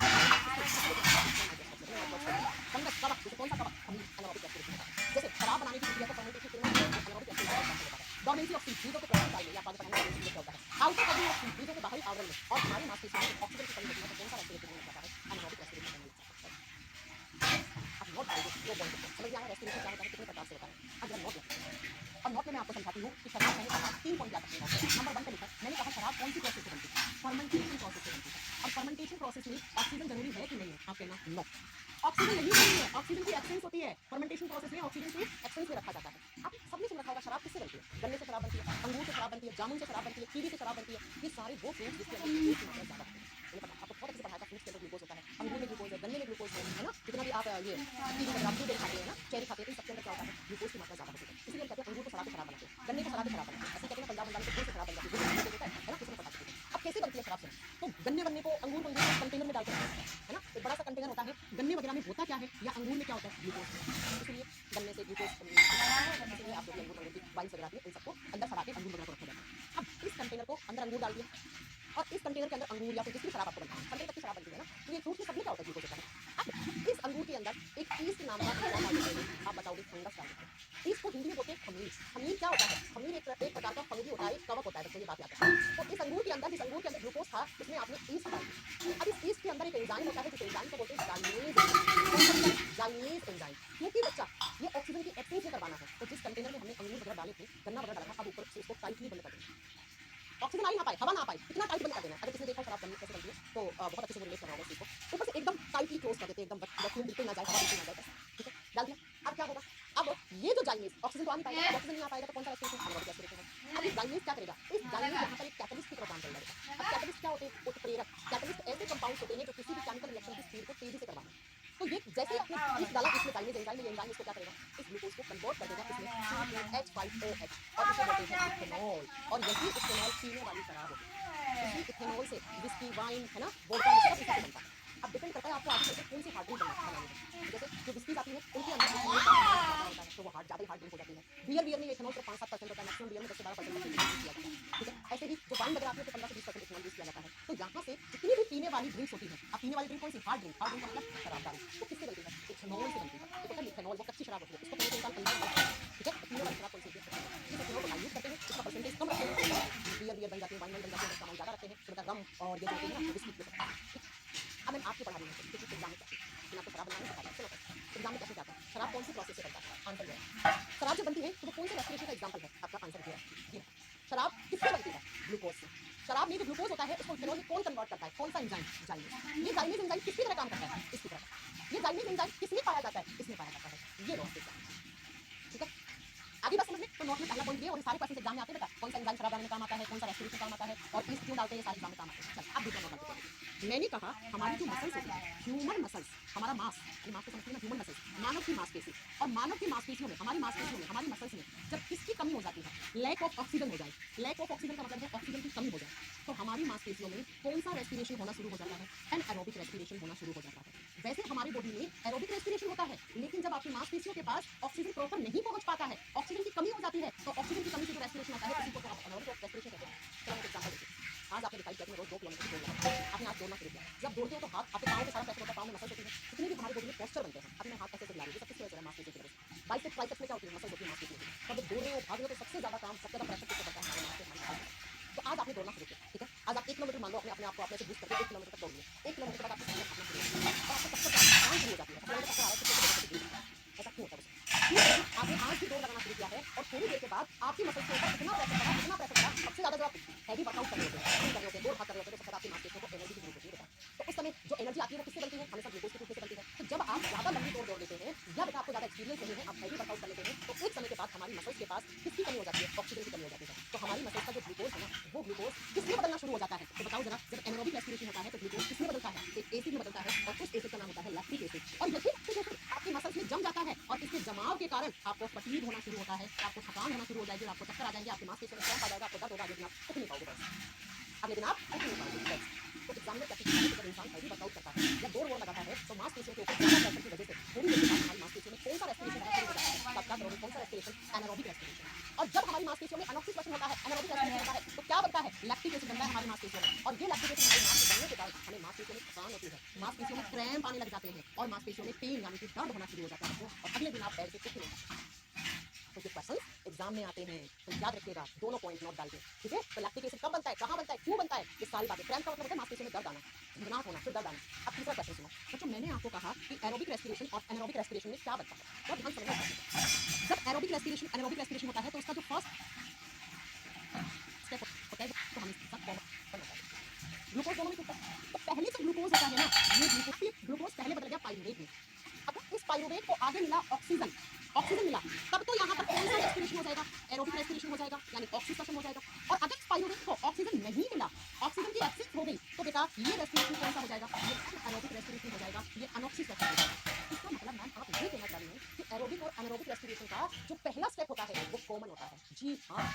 फंगस, कवक, जैसे कौन सा कवक? खमीर, एनारोबिक रेस्पिरेशन होता है। जैसे शराब बनाने की प्रक्रिया को फर्मेंटेशन किण्वन एनारोबिक रेस्पिरेशन होता है। डोरमेंसी ऑफ सीड, बीजों के प्रसूति काल में या आगे बढ़ने में क्या होता है? आउटर कवरिंग ऑफ सीड, बीजों के बाहरी आवरण में, और हमारी मांसपेशियों में ऑक्सीजन की कमी होती है, तो कौन सा रेस्पिरेशन होने लगता है? एनारोबिक रेस्पिरेशन होने लगता है। अब नोट डालिए, दो पॉइंट को समझ में आया रेस्पिरेशन क्या होता है, कितने प्रकार से होता है। अब जरा नोट लेते हैं, और नोट में मैं आपको समझाती हूँ कि शराब मैंने कहा 3 पॉइंट याद रखने हैं। नंबर 1 पे लिखा मैंने कहा शराब कौन सी प्रोसेस से बनती है? फर्मेंटेशन प्रोसेस से बनती है। अब फर्मेंटेशन प्रोसेस में ऑक्सीजन जरूरी है कि नहीं है? आप कहना नो, ऑक्सीजन नहीं जरूरी है, ऑक्सीजन की एब्सेंस होती है। फर्मेंटेशन प्रोसेस में ऑक्सीजन की एब्सेंस में रखा जाता है। आप सबने सुन रखा होगा शराब किससे बनती है? गन्ने से शराब बनती है, अंगूर से शराब बनती है, जामुन से शराब बनती है, कीवी से शराब बनती है। ये सारे वो फ्रूट्स जिसके अंदर ग्लूकोज की मात्रा ज्यादा होती है। मुझे पता आपको बहुत अच्छे से पढ़ाया था, फ्रूट्स के अंदर ग्लूकोज होता है, अंगूर में ग्लूकोज है, गन्ने में ग्लूकोज है ना, जितना भी आप ये कीवी वगैरह ब्लूबेरी खाते हैं ना, चेरी खाते हैं, इन सबके अंदर क्या होता है? ग्लूकोज की मात्रा ज्यादा होती है। इसलिए हम कहते हैं अंगूर को सड़ा के शराब बनाते हैं, गन्ने को सड़ा के शराब बनाते हैं। ऐसे कहते हैं पंजाब बंगाल में गुड़ से शराब बन जाती है, गुड़ देता है ना, किसी ने पता है। अब कैसे बनती है शराब से? तो गन्ने वन्ने को, अंगूर को कंटेनर में डाल के रखा जाता है ना, एक बड़ा सा कंटेनर होता है। गन्ने वगैरह में होता क्या है, या अंगूर में क्या होता है? ग्लूकोज। इसलिए गन्ने से ग्लूकोज, इसलिए आप जो भी अंगूर की वाइन वगैरह आती है, इन सबको अंदर सड़ा के अंगूर वगैरह को रखा जाता है। अब इस कंटेनर को अंदर अंगूर डाल दिया, और इस कंटेनर के अंदर अंगूर या फिर जिसकी शराब आपको बनती है, संतरे तक की शराब बनती है ना, तो ये फ्रूट में सब में क्या होता है? ग्लूकोज होता है। अब इस अंगूर के अंदर एक ईस्ट नाम का आप बताओगे फंगस डाल देते हैं। ईस्ट को हिंदी में बोलते हैं खमीर। खमीर क्या होता है? खमीर एक प्रकार का फंगी होता है, एक कवक होता है, बच्चों ये बात याद रखना। तो इस अंगूर के अंदर, जिस अंगूर के अंदर ग्लूकोज था, उसमें आपने ईस्ट डाल दिया। अब इस ईस्ट के अंदर एक एंजाइम होता है, जिस एंजाइम को बोलते हैं जाइनेज एंजाइम। क्योंकि बच्चा ये ऑक्सीजन की एब्सेंस में करवाना है, तो जिस कंटेनर में हमने अंगूर वगैरह डाले थे, गन्ना वगैरह डाला था, अब ऊपर से उसको टाइटली बंद कर देना, ऑक्सीजन आ ही ना पाए, हवा ना पाए, इतना टाइट बंद कर देना। अगर किसी ने देखा शराब बननी कैसे बनती है तो बहुत अच्छे से वो रिलेट कर रहा होगा इस चीज को। ऊपर से एकदम टाइटली क्लोज कर देते हैं, एकदम वैक्यूम बिल्कुल ना जाए, हवा बिल्कुल ना जाए, ठीक है, डाल दिया। अब क्या होगा? अब ये जो जाइनेज, ऑक्सीजन तो आ नहीं पाएगा, ऑक्सीजन नहीं आ पाएगा तो कौन सा रेस्पिरेशन? एनारोबिक रेस्पिरेशन है। अब इस जाइनेज क्या करेगा? इस जाइनेज यहाँ पर एक कैटलिस्ट की तरह काम करेगा। अब कैटलिस्ट क्या होते हैं? उत्प्रेरक। कैटलिस्ट ऐसे कंपाउंड्स होते हैं जो किसी भी केमिकल रिएक्शन की स्पीड को तेजी से करवाते हैं। तो ये जैसे आपने इस डाला, इसमें जाइनेज एंजाइम, ये एंजाइम इसको क्या करेगा? इस ग्लूकोज को कन्वर्ट कर देगा इसमें C2H5OH, और इसे बोलते हैं इथेनॉल। और यही इथेनॉल पीने वाली शराब होती है। इसी इथेनॉल से विस्की, वाइन है ना, वोडका, ये सब इसी से बनता है। अब डिपेंड करता है आपको आगे चलकर कौन सी हार्ड ड्रिंक बनानी है। जैसे जो विस्कीज आती है उनके अंदर इथेनॉल का अमाउंट ज्यादा होता है, तो वो ज्यादा ही हार्ड ड्रिंक हो जाती है। बियर में इथेनॉल सिर्फ 5-7% होता है, मैक्सिमम बियर में 10 से 12% तक इथेनॉल यूज किया जाता है, ठीक है। ऐसे ही जो वाइन वगैरह आती है, तो 15 से 20% इथेनॉल यूज किया जाता है। तो यहाँ से जितनी भी पीने वाली ड्रिंक्स होती है, अब पीने वाली ड्रिंक कौन सी? Hard drink. हार्ड ड्रिंक का मतलब शराबदारी, वो किससे बनती है? इथेनॉल से बनती है। एक होता है मिथेनॉल, वो कच्ची शराब होती है, उसको पीने से इंसान अंदर मर जाता है, ठीक है। तो पीने वाली शराब कौन सी होती है? इस इथेनॉल को डाइल्यूट करते हैं, इसका परसेंटेज कम रखते हैं, बियर बन जाती है, वाइन बन जाती है, इसका अमाउंट ज्यादा रखते हैं, तो रम और ये जो होते हैं ना विस्की, ठीक। अब मैं आपको पढ़ा रही हूँ क्योंकि एग्जाम में कैसे, लेकिन आपको शराब बनाने सिखा रही हूँ। एग्जाम में कैसे जाता है? शराब कौन सी प्रोसेस से बनता है? आंसर ये है। शराब जब बनती है तो वो कौन से रेस्पिरेशन का एग्जांपल है? आपका आंसर ये है। शराब किससे बनती है? ग्लूकोज से। शराब में जो ग्लूकोज होता है उसको इथेनॉल में कौन कन्वर्ट करता है? कौन सा एंजाइम? जाइनेज। ये जाइनेज एंजाइम किसकी तरह काम करता है? इसकी तरह। ये जाइनेज एंजाइम किसमें पाया जाता है? इसमें पाया जाता है। ये रोक, ठीक है। आगे बात समझ में, तो नोट में पहला पॉइंट ये, और सारे क्वेश्चन एग्जाम में आते हैं बेटा, कौन सा एंजाइम शराब वाइटामिन में काम आता है, कौन सा रेस्पिरेशन काम आता है और ईस्ट क्यों डालते हैं, ये सारे एग्जाम में काम आते हैं। चल अब दूसरा नंबर पे मैंने कहा हमारी जो मसल्स होती है, ह्यूमन मसल्स, हमारा मांस, मांस को समझते हैं ना, ह्यूमन मसल्स, मानव की मांसपेशी, और मानव की मांसपेशियों में, हमारी मांसपेशियों में, हमारी मसल्स में जब किसकी कमी हो जाती है, लैक ऑफ ऑक्सीजन हो जाए, लैक ऑफ ऑक्सीजन का मतलब है ऑक्सीजन की कमी हो जाए, तो हमारी मांसपेशियों में कौन सा रेस्पिरेशन होना शुरू हो जाता है, एनाएरोबिक रेस्पिरेशन होना शुरू हो जाता है। वैसे हमारी बॉडी में एरोबिक रेस्पिरेशन होता है, लेकिन जब आपकी मांसपेशियों के पास ऑक्सीजन प्रॉपर नहीं पहुंच पाता है, ऑक्सीजन की कमी हो जाती है, तो ऑक्सीजन की कमी से जो रेस्पिरेशन आता है उसी को आप एनारोबिक रेस्पिरेशन कहते हैं। चलो एक एग्जांपल देखिए। आज आपने डिसाइड किया कि मैं रोज 2 किलोमीटर दौड़ लगाऊंगा, आपने आज दौड़ना शुरू किया, जब दौड़ते हो तो हाथ आपके पाँव में सारा प्रेशर होता है, पाँव में मसल्स होती है, जितनी भी हमारी बॉडी में पोस्चर बनते हैं, अभी मैं हाथ कैसे हिला रही हूँ, सब किस वजह से है, मांसपेशियों की वजह से। बाइसेप्स ट्राइसेप्स में क्या होती है, मसल्स होती है मांसपेशियों की। तब जब दौड़ रहे हो, भाग रहे हो, तो सबसे ज्यादा काम, सबसे ज्यादा प्रेशर किसको पड़ता है, हमारे मांसपेशियों, हमारी मसल्स। तो आज आपने दौड़ना शुरू किया, ठीक है, आज आप 1 किलोमीटर मान लो अपने आप को आपने से बूस्ट करके 1 किलोमीटर तक दौड़ लिया, 1 किलोमीटर के बाद आपको सांस भागना शुरू हो गया और आपको सबसे ज्यादा थकान शुरू हो जाती है, ऐसा लगता है चक्कर आ रहा है, ऐसा क्यों होता है? क्योंकि आपने आज भी दौड़ लगाना शुरू किया है और थोड़ी देर के बाद आपकी मसल्स के ऊपर इतना प्रेशर पड़ा, सबसे ज्यादा जब आप हैवी वर्कआउट कर रहे होते हैं, कर रहे होते हैं, दौड़ भाग कर रहे होते हैं, तो सबसे ज्यादा आपकी मांसपेशियों को एनर्जी की जरूरत होती है बेटा। तो उस समय जो एनर्जी आती है वो किससे बनती है, हमेशा ग्लूकोज के रूप में बनती है। तो जब आप ज्यादा लंबी दौड़ लेते हैं या बेटा आपको ज्यादा एक्सपीरियंस नहीं है, आप हैवी वर्कआउट कर लेते हैं, तो एक समय के बाद हमारी मसल्स के पास किसकी कमी हो जाती है, ऑक्सीजन की कमी हो जाती है। तो हमारी मसल्स का जो ग्लूकोज है ना, वो ग्लूकोज किसमें बदलना शुरू हो जाता है, तो बताओ जरा, जब एनारोबिक रेस्पिरेशन होता है तो ग्लूकोज किसमें बदलता है, एक एसिड में बदलता है, और उस एसिड का नाम होता है लैक्टिक एसिड, और यही लैक्टिक एसिड आपकी मसल्स में जम जाता है और इसके जमाव के कारण आपको फटीग होना शुरू होता है, आपको थकान होना शुरू हो जाएगी, आपको चक्कर आ जाएंगे, आपके मांसपेशियों में क्रैम्प आ जाएगा, आपको दर्द होगा, लेकिन आप उठ नहीं पाओगे बस। अगले दिन आप उठ नहीं पाओगे। तो एग्जामिनर क्या कहता है कि जब इंसान हैवी वर्कआउट करता है या दौड़ लगाता है तो मांसपेशियों के ऊपर ज्यादा प्रेशर की वजह से थोड़ी देर के बाद हमारी मांसपेशियों में कौन सा रेस्पिरेशन होना शुरू हो जाता है, तो आप क्या करोगे, कौन सा रेस्पिरेशन, एनारोबिक रेस्पिरेशन। और जब हमारी मांसपेशियों में अनऑक्सीजन होता है, एनारोबिक रेस्पिरेशन होता है, तो क्या बनता है, लैक्टिक एसिड बनता है हमारी मांसपेशियों में, और ये लैक्टिक एसिड हमारी मांस में बनने के कारण हमें मांसपेशियों में थकान होती है, मांसपेशियों में क्रैम्प आने लग जाते हैं और मांसपेशियों में पेन यानी कि दर्द होना शुरू हो जाता है, और अगले दिन आप बेड से उठ नहीं पाते। तो ये क्वेश्चन एग्जाम में आते हैं, तो याद रखिएगा, दोनों पॉइंट नोट डाल के, ठीक है। तो लैक्टिक एसिड कब बनता है, कहाँ बनता है, क्यों बनता है, ये सारी बातें। क्रैम्प का मतलब होता है मांसपेशियों में दर्द आना, घबराहट होना, फिर दर्द आना। अब तीसरा क्वेश्चन सुनो बच्चों, मैंने आपको कहा कि एरोबिक रेस्पिरेशन और एनारोबिक रेस्पिरेशन में क्या बनता है, बहुत ध्यान समझना है। जब एरोबिक रेस्पिरेशन होता है तो उसका जो फर्स्ट स्टेप होता है तो हम इसके साथ कॉमन होता है, ग्लूकोज दोनों में होता है। तो पहले जो ग्लूकोज होता है ना, ये ग्लूकोज पहले बदल गया पाइरूवेट में। अगर इस पाइरूवेट को आगे मिला ऑक्सीजन, ऑक्सीजन मिला, तब तो यहाँ पर कौन सा रेस्पिरेशन हो जाएगा, एरोबिक रेस्पिरेशन हो जाएगा, यानी ऑक्सीजन हो जाएगा। और अगर इस पाइरूवेट को ऑक्सीजन नहीं मिला, ऑक्सीजन की एब्सेंस हो गई, तो बेटा ये रेस्पिरेशन कौन सा हो जाएगा, ये एरोबिक रेस्पिरेशन हो जाएगा, ये अनऑक्सीजन हो जाएगा। इसका मतलब मैम आप ये कहना चाह रही हैं कि एरोबिक और एनारोबिक रेस्पिरेशन का जो पहला स्टेप होता है वो कॉमन होता है। जी हाँ,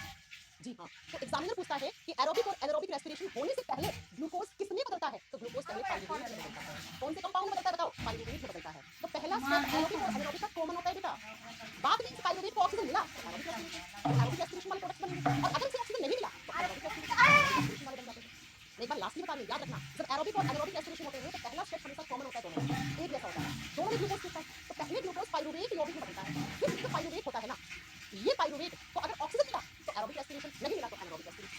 जी हाँ। तो एग्जामिनर पूछता है कि एरोबिक और एनारोबिक रेस्पिरेशन होने से पहले ग्लूकोज किसमें बदलता है, तो ग्लूकोज पहले पाइरूवेट में बदलता है। कौन से कंपाउंड में बदलता है बताओ, पाइरूवेट में बदलता है। तो पहला स्टेप एरोबिक और एनारोबिक का कॉमन होता है बेटा। बाद में इस पाइरूवेट को ऑक्सीजन मिला तो एरोबिक रेस्पिरेशन वाले प्रोडक्ट्स बनेंगे, और अगर इसे ऑक्सीजन नहीं मिला तो एनारोबिक रेस्पिरेशन वाले बन जाते हैं। मैं एक बार लास्टली बता रही हूँ, याद रखना, जब एरोबिक और एनारोबिक रेस्पिरेशन होते हैं तो पहला स्टेप हमेशा कॉमन होता है, दोनों में एक जैसा होता है, दोनों में ग्लूकोज कितना है, तो पहले ग्लूकोज पाइरूवेट यौगिक में बदलता है, फिर जो पाइरूवेट होता है ना, ये पाइरूवेट को अगर ऑक्सीजन मिला तो एरोबिक रेस्पिरेशन, नहीं मिला तो एनारोबिक रेस्पिरेशन।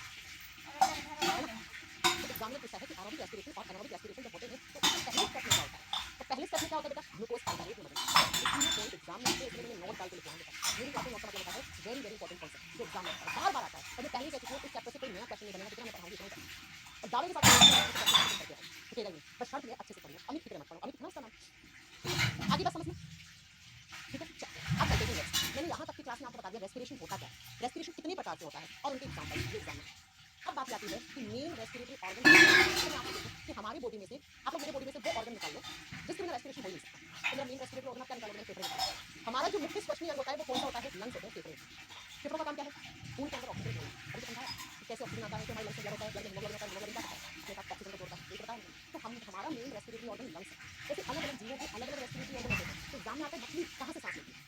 तो एग्जामिनर पूछता है कि एरोबिक रेस्पिरेशन और एनारोबिक रेस्पिरेशन जब होते हैं तो उसके पहले स्टेप में क्या होता है, तो पहले स्टेप में क्या होता है बेटा, ग्लूकोज पाइरूवेट में बदलता है। ये तीनों पॉइंट एग्जाम में आते हैं, इसलिए मैंने नोट डाल के लिखवाया बेटा। मेरी क्लास में नोट का मतलब होता है वेरी वेरी इंपॉर्टेंट कॉन्सेप्ट जो एग्जाम में आता है, बार बार आता है, और मैं पहले कह चुकी हूँ इस चैप्टर से कोई नया क्वेश्चन नहीं बनेगा, जितना मैं पढ़ाऊंगी उतना ही पढ़ाऊंगी। और दावे के साथ रुकेगा नहीं, बस शर्त है अच्छे से पढ़िए, अमित फिक्र मत करो, अमित है ना उसका नाम, आगे बस समझ में, ठीक है। अब चलते हैं नेक्स्ट। मैंने यहाँ तक की क्लास में आपको बता दिया रेस्पिरेशन होता क्या है, रेस्पिरेशन कितने प्रकार से होता है और उनके एग्जाम्पल ये एग्जाम में। अब बात आती है कि मेन रेस्पिरेटरी ऑर्गन कि हमारी बॉडी में से, आप लोग मेरे बॉडी में से वो ऑर्गन निकाल लो जिसके बिना रेस्पिरेशन हो ही नहीं सकता, तो मेरा मेन रेस्पिरेटरी ऑर्गन आप क्या निकालोगे, फेफड़े निकालो। हमारा जो मुख्य श्वसनीय अंग होता है वो कौन सा होता है, लंग्स होते हैं, फेफड़े। फेफड़ों का काम क्या है, खून के अंदर ऑक्सीजन जोड़ना। अभी तो समझा कि कैसे ऑक्सीजन आता है, तो हमारे लंग्स में ब्लड होता है, ब्लड में हीमोग्लोबिन होता है, हीमोग्लोबिन क्या करता है, अपने साथ ऑक्सीजन को जोड़ता है, ये पता है। तो हमारा मेन रेस्पिरेटरी ऑर्गन लंग्स है। जैसे अलग अलग जीवों के अलग अलग रेस्पिरेटरी ऑर्गन होते हैं, तो एग्जाम में आता है मछली कहाँ से सांस लेती है,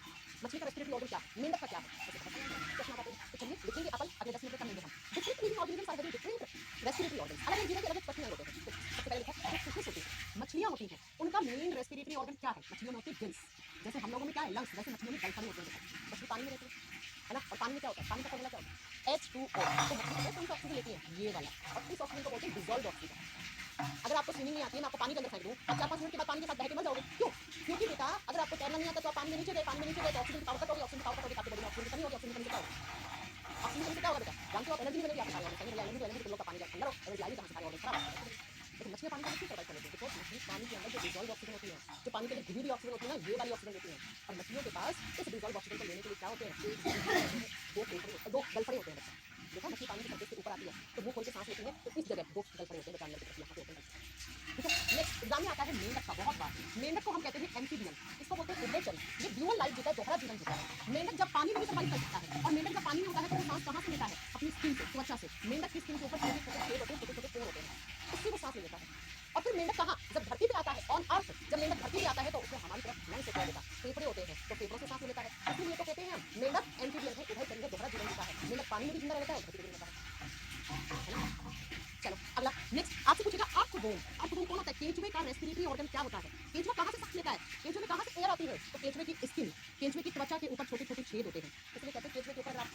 मछली का रेस्पिरेटरी ऑर्गन क्या है, मेंढक का क्या है, ऐसे पता चलता है। प्रश्न आता है, तो चलिए लिखेंगे अपन, अगले 10 मिनट में कर लेंगे हम। Different living organisms are very different respiratory organs, अलग अलग जीवों के अलग अलग प्रश्न होते हैं। तो सबसे पहले लिखा जो फिशेस होती है, मछलियां होती हैं, उनका मेन रेस्पिरेटरी ऑर्गन क्या है, मछलियों में होती है गिल्स। जैसे हम लोगों में क्या है, लंग्स, वैसे मछलियों में गलफड़े होते हैं, मछली पानी में रहती है ना, और पानी में क्या होता है, पानी का फॉर्मूला क्या होता है, H2O। तो मछली पता है कौन सा ऑक्सीजन लेती है, ये वाला, और इस ऑक्सीजन को बोलते हैं डिसॉल्व्ड ऑक्सीजन। अगर आपको स्विमिंग नहीं आती है, मैं आपको पानी के अंदर फेंक दूं, आप 4-5 मिनट के बाद पानी के साथ बह के मर जाओगे, क्यों, क्योंकि बेटा अगर आपको तैरना नहीं आता तो आप पानी में नीचे गए, पानी में नीचे गए तो ऑक्सीजन की पावर कट होगी, ऑक्सीजन की पावर कट होगी, आपकी बॉडी में ऑक्सीजन की कमी होगी, ऑक्सीजन की कमी से क्या होगा, ऑक्सीजन की कमी से क्या होगा बेटा, जानते हो आप एनर्जी मिलेगी, आपको सारे ऑर्गन एनर्जी, तो एनर्जी तो लोग का पानी के अंदर हो, एनर्जी आएगी कहां से, सारे ऑर्गन खराब हो जाएंगे। लेकिन मछलियां पानी के अंदर क्यों सर्वाइव कर लेती है, बिकॉज मछली पानी के अंदर जो डिसॉल्व ऑक्सीजन होती है, जो पानी के अंदर घुली हुई ऑक्सीजन होती है ना, ये वाली ऑक्सीजन लेती है, और मछलियों के पास इस डिसॉल्व ऑक्सीजन को लेने के लिए क्या होते हैं, दो फेफड़े, दो गलफड़े होते हैं बच्चा। देखा मछली पानी की सरफेस के ऊपर आती है तो मुंह खोल के सांस लेती है, तो इस जगह दो गल पड़े होते हैं जानवर के, यहाँ पे ओपन। ठीक है, नेक्स्ट एग्जाम में आता है मेंढक का, बहुत बार मेंढक को हम कहते हैं एम्फीबियन, इसको बोलते हैं उभयचरी। ये ड्यूअल लाइफ जीता है, दोहरा जीवन जीता है। मेंढक जब पानी में भी सर्वाइव कर सकता है, और मेंढक जब पानी में होता है तो वो सांस कहाँ से लेता है? अपनी स्किन से, त्वचा से। मेंढक की स्किन के ऊपर छोटे छोटे छेद होते हैं, छोटे छोटे पोर होते हैं, उससे वो सांस ले लेता है। और फिर मेंढक कहाँ, जब धरती पे आता है ऑन अर्थ, जब मेंढक धरती पे आता है तो उसमें हमारी तरफ लंग्स होता है, फेफड़े होते हैं, तो फेफड़ों से सांस ले लेता है। इसलिए तो कहते हैं हम मेंढक एम्फीबियन है, उभयचरी है, दोहरा जीवन जीता है। मेंढक पानी में भी जिंदा रहता है और धरती पे भी रहता है ना। चलो अगला, नेक्स्ट आपसे पूछेगा अर्थवोम। अर्थवोम कौन होता है? केंचुए का रेस्पिरेटरी ऑर्गन क्या होता है? केंचुआ कहाँ से सांस लेता है? केंचुए में कहाँ से एयर आती है? तो केंचुए की स्किन, केंचुए की त्वचा के ऊपर छोटे छोटे छेद होते हैं, इसलिए कहते हैं केंचुए के ऊपर आप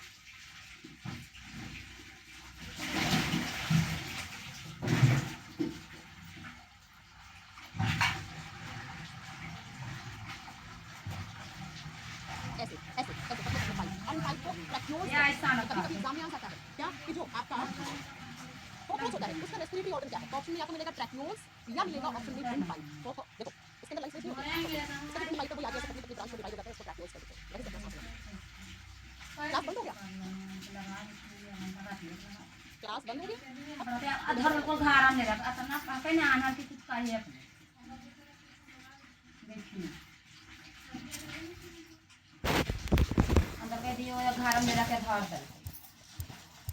ऐसे ऐसे ऐसे करके पाइप, और इन पाइप को ट्रैक्योल्स कभी कभी एग्जाम में आ जाता है क्या कि जो आपका कॉकरोच होता है उसका रेस्पिरेटरी ऑर्गन क्या है? तो ऑप्शन में या तो मिलेगा ट्रैक्योल्स या मिलेगा ऑप्शन में विंड पाइप। देखो इसके अंदर लाइंस नहीं होती है, इसका विंड पाइप है वो आगे से पतली ब्रांच में डिवाइड हो जाता है, उसको ट्रैक्योल्स कहते हैं। वैसे कितना समझना, क्लास बंद हो गया? क्लास बंद हो गया? अधर को घारा मेरा अतना पापे ने आना की कुछ चाहिए देखिए अंदर के दियो घारा मेरा के धर दे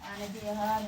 आने दिए हर